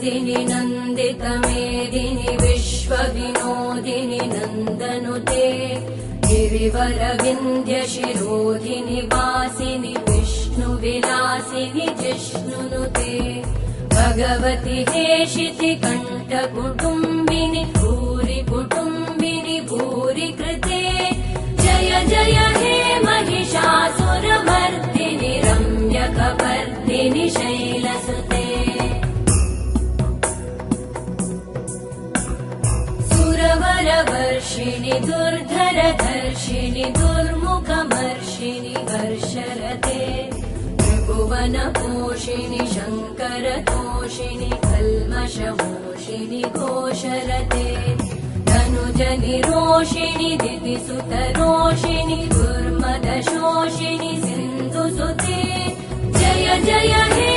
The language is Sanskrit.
मेदिनि नन्दितमेदिनि विश्वविनोदिनि नन्दनुते गिरिवरविन्ध्यशिरोधिनि वासिनि विष्णुविलासिनि जिष्णुनुते भगवति हेशिति कण्ठकुटुम्बिनि भूरि कुटुम्बिनि भूरि कृते जय जय हे महिषासुरमर्दिनि रम्यकपर्दिनि शैलसुते सुरवरवर्षिणि दुर्धरधर्षिणि दुर्मुखमर्षिणि हर्षरते त्रिभुवनपोषिणि शङ्करतोषिणि कल्मषमोषिणि घोषरते धनुजनिरोषिणि दितिसुतरोषिणि दुर्मदशोषिणि सिन्धुसुते जय जय हे